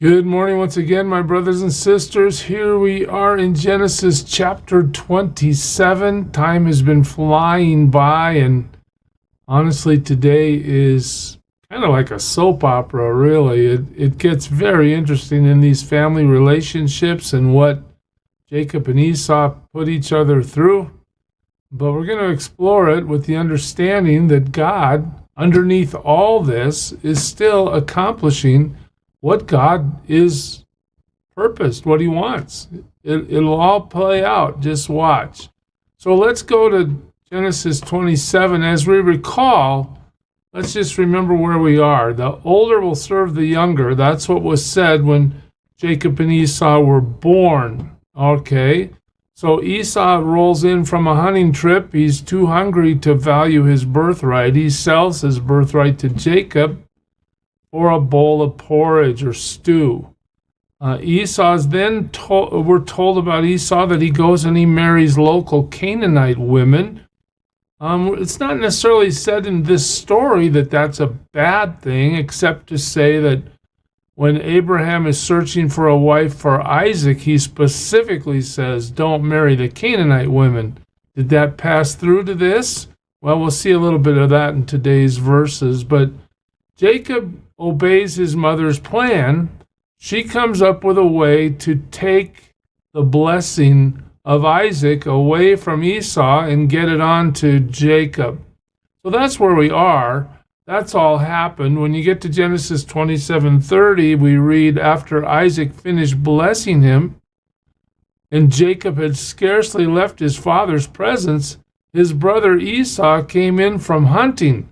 Good morning once again, my brothers and sisters. Here we are in Genesis chapter 27. Time has been flying by, and honestly, today is kind of like a soap opera, really. It gets very interesting in these family relationships and what Jacob and Esau put each other through. But we're going to explore it with the understanding that God, underneath all this, is still accomplishing what God is purposed, what he wants. It'll all play out. Just watch. So let's go to Genesis 27. As we recall, let's just remember where we are. The older will serve the younger. That's what was said when Jacob and Esau were born. Okay. So Esau rolls in from a hunting trip. He's too hungry to value his birthright. He sells his birthright to Jacob or a bowl of porridge or stew. Esau's then we're told about Esau that he goes and he marries local Canaanite women. It's not necessarily said in this story that that's a bad thing, except to say that when Abraham is searching for a wife for Isaac, he specifically says, don't marry the Canaanite women. Did that pass through to this? Well, we'll see a little bit of that in today's verses, but Jacob obeys his mother's plan. She comes up with a way to take the blessing of Isaac away from Esau and get it on to Jacob. So that's where we are. That's all happened. When you get to Genesis 27:30, we read, after Isaac finished blessing him, and Jacob had scarcely left his father's presence, his brother Esau came in from hunting.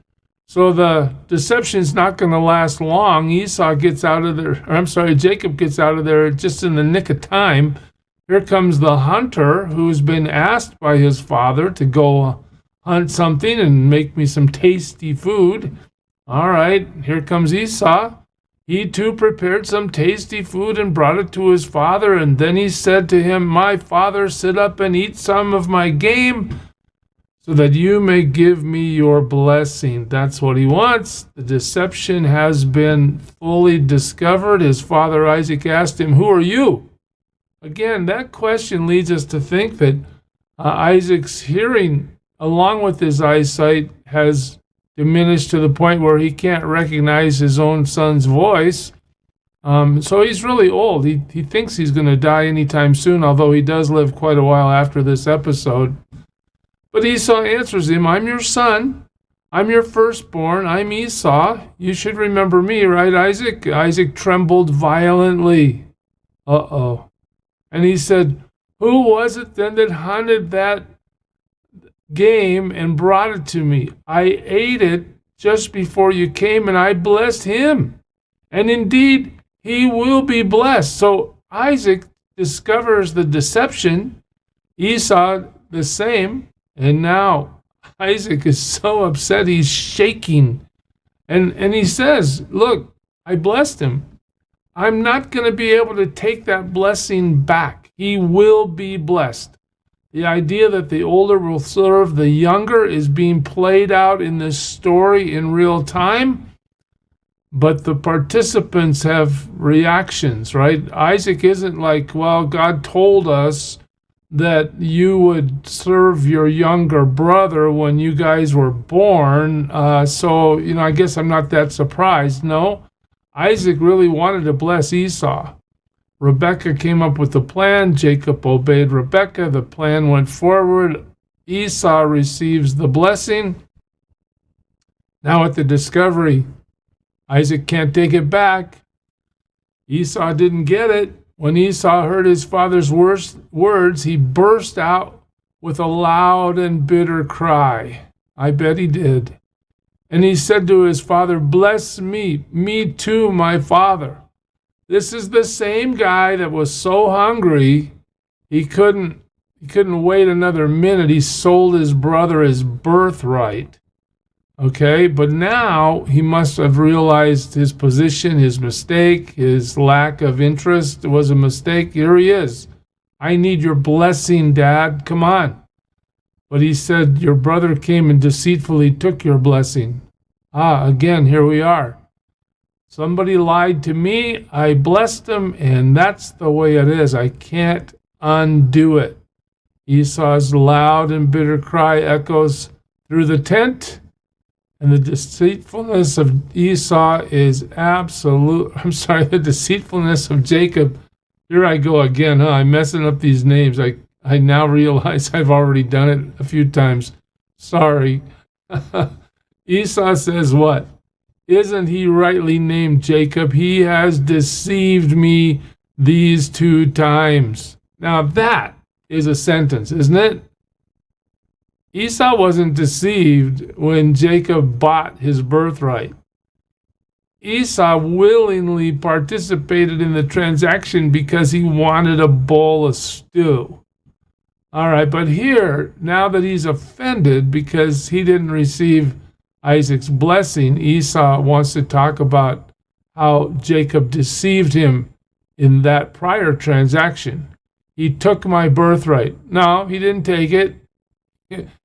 So the deception's not going to last long. Jacob gets out of there just in the nick of time. Here comes the hunter who's been asked by his father to go hunt something and make me some tasty food. All right, here comes Esau. He too prepared some tasty food and brought it to his father, and then he said to him, my father, sit up and eat some of my game, so that you may give me your blessing. That's what he wants. The deception has been fully discovered. His father Isaac asked him, who are you? Again, that question leads us to think that Isaac's hearing, along with his eyesight, has diminished to the point where he can't recognize his own son's voice. So he's really old. He thinks he's going to die anytime soon, although he does live quite a while after this episode. But Esau answers him, I'm your son. I'm your firstborn. I'm Esau. You should remember me, right, Isaac? Isaac trembled violently. Uh-oh. And he said, who was it then that hunted that game and brought it to me? I ate it just before you came, and I blessed him. And indeed, he will be blessed. So Isaac discovers the deception. Esau the same. And now Isaac is so upset he's shaking. And he says, look, I blessed him. I'm not going to be able to take that blessing back. He will be blessed. The idea that the older will serve the younger is being played out in this story in real time. But the participants have reactions, right? Isaac isn't like, well, God told us that you would serve your younger brother when you guys were born. So, I guess I'm not that surprised. No, Isaac really wanted to bless Esau. Rebekah came up with the plan. Jacob obeyed Rebekah. The plan went forward. Esau receives the blessing. Now at the discovery, Isaac can't take it back. Esau didn't get it. When Esau heard his father's words, he burst out with a loud and bitter cry. I bet he did. And he said to his father, bless me too, my father. This is the same guy that was so hungry, he couldn't wait another minute. He sold his brother his birthright. Okay, but now he must have realized his position, his mistake, his lack of interest was a mistake. Here he is. I need your blessing, Dad. Come on. But he said, your brother came and deceitfully took your blessing. Again, here we are. Somebody lied to me, I blessed them, and that's the way it is. I can't undo it. Esau's loud and bitter cry echoes through the tent, and the deceitfulness of Esau is the deceitfulness of Jacob. Here I go again, huh? I'm messing up these names. I now realize I've already done it a few times. Sorry. Esau says what? Isn't he rightly named Jacob? He has deceived me these 2 times. Now that is a sentence, isn't it? Esau wasn't deceived when Jacob bought his birthright. Esau willingly participated in the transaction because he wanted a bowl of stew. All right, but here, now that he's offended because he didn't receive Isaac's blessing, Esau wants to talk about how Jacob deceived him in that prior transaction. He took my birthright. No, he didn't take it.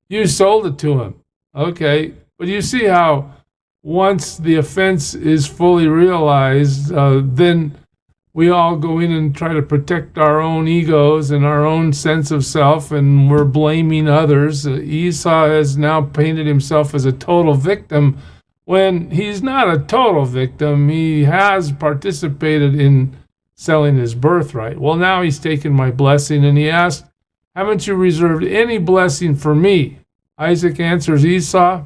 You sold it to him. Okay, but you see how once the offense is fully realized, then we all go in and try to protect our own egos and our own sense of self, and we're blaming others. Esau has now painted himself as a total victim when he's not a total victim. He has participated in selling his birthright. Well, now he's taken my blessing, and he asked, haven't you reserved any blessing for me? Isaac answers Esau,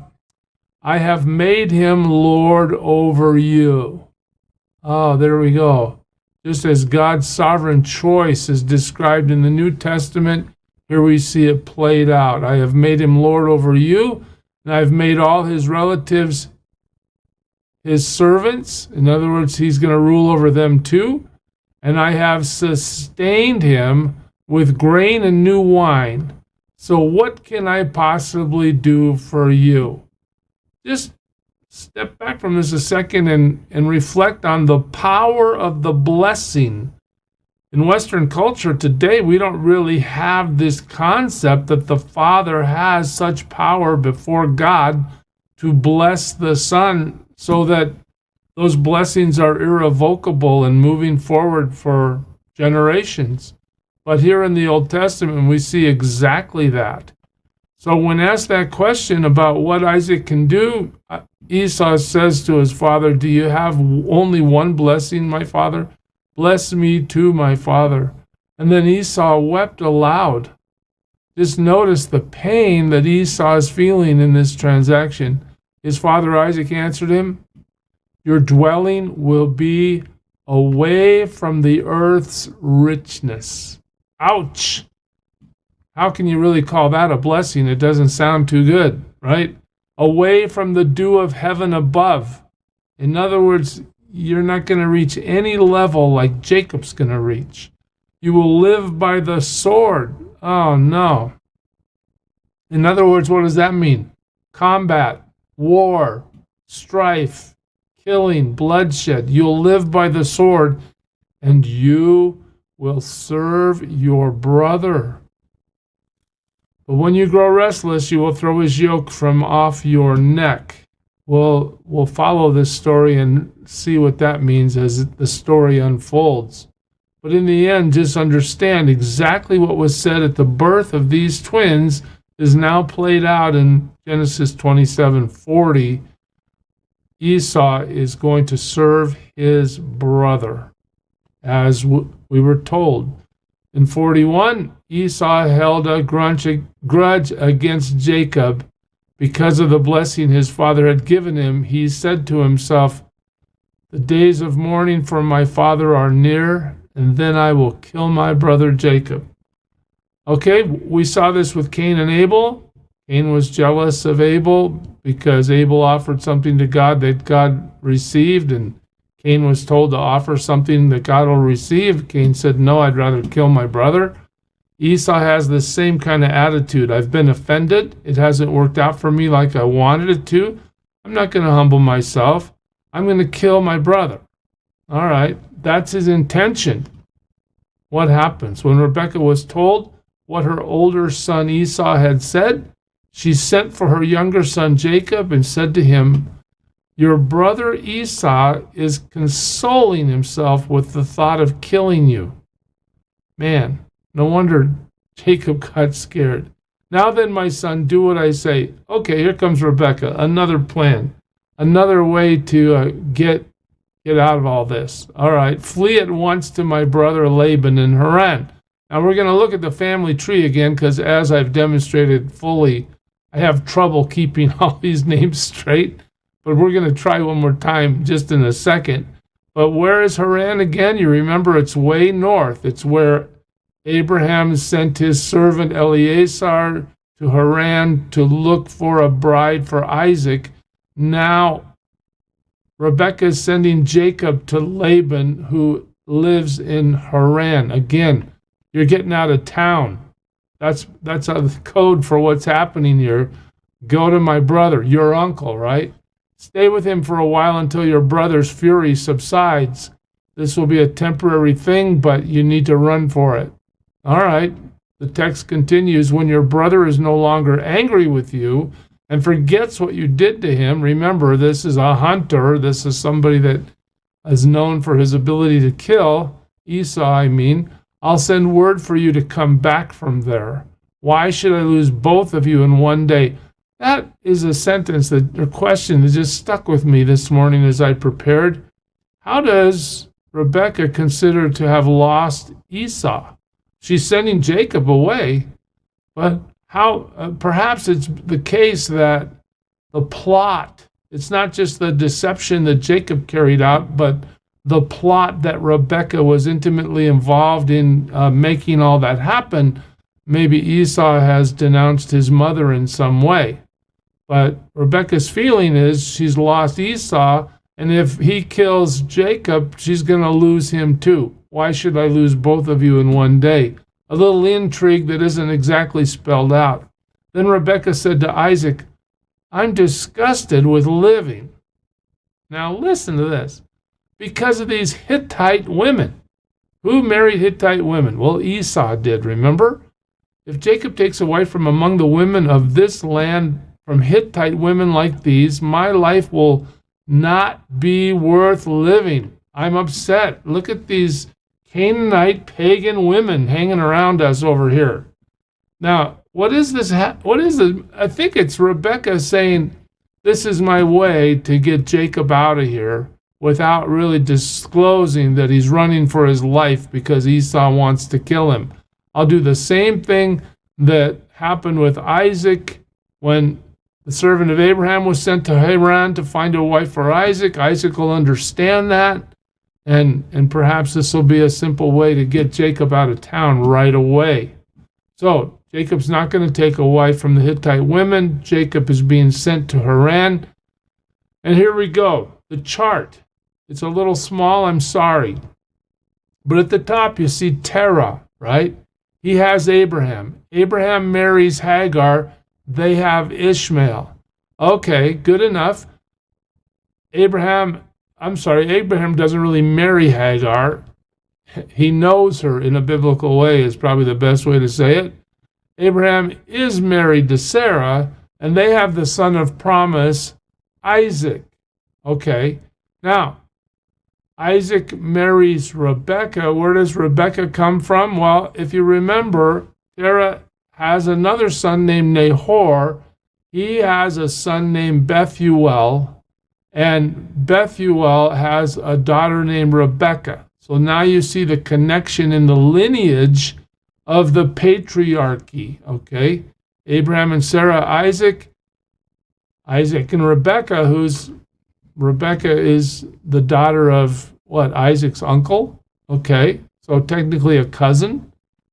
I have made him lord over you. Oh, there we go. Just as God's sovereign choice is described in the New Testament, here we see it played out. I have made him lord over you, and I've made all his relatives his servants. In other words, he's going to rule over them too. And I have sustained him with grain and new wine. So what can I possibly do for you? Just step back from this a second and reflect on the power of the blessing. In Western culture today, we don't really have this concept that the Father has such power before God to bless the Son so that those blessings are irrevocable and moving forward for generations. But here in the Old Testament, we see exactly that. So when asked that question about what Isaac can do, Esau says to his father, do you have only one blessing, my father? Bless me too, my father. And then Esau wept aloud. Just notice the pain that Esau is feeling in this transaction. His father Isaac answered him, your dwelling will be away from the earth's richness. Ouch! How can you really call that a blessing? It doesn't sound too good, right? Away from the dew of heaven above. In other words, you're not going to reach any level like Jacob's going to reach. You will live by the sword. Oh, no. In other words, what does that mean? Combat, war, strife, killing, bloodshed. You'll live by the sword, and you will serve your brother. But when you grow restless, you will throw his yoke from off your neck. We'll follow this story and see what that means as the story unfolds. But in the end, just understand exactly what was said at the birth of these twins is now played out in Genesis 27:40. Esau is going to serve his brother, as we were told. In 41, Esau held a grudge against Jacob because of the blessing his father had given him. He said to himself, the days of mourning for my father are near, and then I will kill my brother Jacob. Okay, we saw this with Cain and Abel. Cain was jealous of Abel because Abel offered something to God that God received, and Cain was told to offer something that God will receive. Cain said, no, I'd rather kill my brother. Esau has the same kind of attitude. I've been offended. It hasn't worked out for me like I wanted it to. I'm not going to humble myself. I'm going to kill my brother. All right, that's his intention. What happens? When Rebekah was told what her older son Esau had said, she sent for her younger son Jacob and said to him, Your brother Esau is consoling himself with the thought of killing you. Man, no wonder Jacob got scared. Now then, my son, do what I say. Okay, here comes Rebekah. Another plan. Another way to get out of all this. All right, flee at once to my brother Laban in Haran. Now we're going to look at the family tree again because as I've demonstrated fully, I have trouble keeping all these names straight. But we're going to try one more time just in a second. But where is Haran again? You remember it's way north. It's where Abraham sent his servant Eleazar to Haran to look for a bride for Isaac. Now, Rebekah is sending Jacob to Laban, who lives in Haran. Again, you're getting out of town. That's a code for what's happening here. Go to my brother, your uncle, right? Stay with him for a while until your brother's fury subsides. This will be a temporary thing, but you need to run for it. All right. The text continues, when your brother is no longer angry with you and forgets what you did to him. Remember, this is a hunter. This is somebody that is known for his ability to kill. Esau, I mean. I'll send word for you to come back from there. Why should I lose both of you in one day? That is a sentence or question that just stuck with me this morning as I prepared. How does Rebekah consider to have lost Esau? She's sending Jacob away, but how? Perhaps it's the case that the plot, it's not just the deception that Jacob carried out, but the plot that Rebekah was intimately involved in making all that happen. Maybe Esau has denounced his mother in some way. But Rebekah's feeling is she's lost Esau, and if he kills Jacob, she's going to lose him too. Why should I lose both of you in one day? A little intrigue that isn't exactly spelled out. Then Rebekah said to Isaac, I'm disgusted with living. Now listen to this. Because of these Hittite women. Who married Hittite women? Well, Esau did, remember? If Jacob takes a wife from among the women of this land, from Hittite women like these, my life will not be worth living. I'm upset. Look at these Canaanite pagan women hanging around us over here. Now, what is this? I think it's Rebekah saying, this is my way to get Jacob out of here without really disclosing that he's running for his life because Esau wants to kill him. I'll do the same thing that happened with Isaac when the servant of Abraham was sent to Haran to find a wife for Isaac. Isaac will understand that, and perhaps this will be a simple way to get Jacob out of town right away. So Jacob's not going to take a wife from the Hittite women. Jacob is being sent to Haran. And here we go, the chart. It's a little small, I'm sorry. But at the top you see Terah, right? He has Abraham. Abraham marries Hagar. They have Ishmael. Okay, good enough. Abraham doesn't really marry Hagar. He knows her in a biblical way is probably the best way to say it. Abraham is married to Sarah, and they have the son of promise, Isaac. Okay, now, Isaac marries Rebekah. Where does Rebekah come from? Well, if you remember, Terah has another son named Nahor. He has a son named Bethuel, and Bethuel has a daughter named Rebekah. So now you see the connection in the lineage of the patriarchy, okay? Abraham and Sarah, Isaac and Rebekah, Rebekah is the daughter of, Isaac's uncle? Okay, so technically a cousin.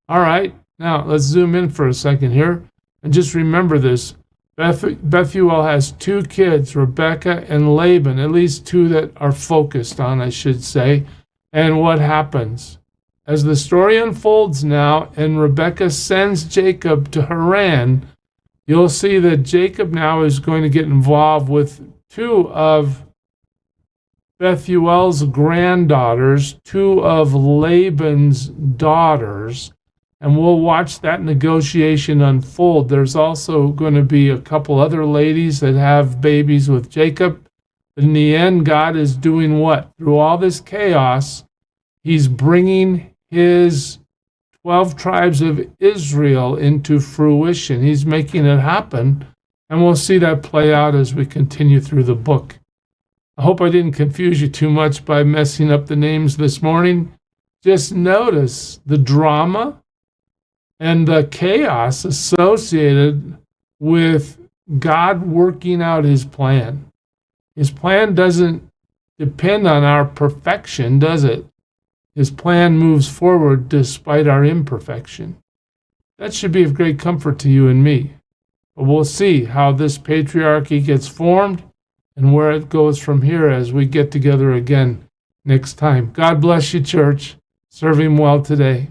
All right, now let's zoom in for a second here, and just remember this. Bethuel has two kids, Rebekah and Laban, at least two that are focused on, I should say. And what happens? As the story unfolds now, and Rebekah sends Jacob to Haran, you'll see that Jacob now is going to get involved with two of Bethuel's granddaughters, two of Laban's daughters, and we'll watch that negotiation unfold. There's also going to be a couple other ladies that have babies with Jacob But in the end, God is doing what? Through all this chaos, he's bringing his 12 tribes of Israel into fruition. He's making it happen, and we'll see that play out as we continue through the book. I hope I didn't confuse you too much by messing up the names this morning. Just notice the drama and the chaos associated with God working out his plan. His plan doesn't depend on our perfection, does it? His plan moves forward despite our imperfection. That should be of great comfort to you and me. But we'll see how this patriarchy gets formed and where it goes from here as we get together again next time. God bless you, church. Serve him well today.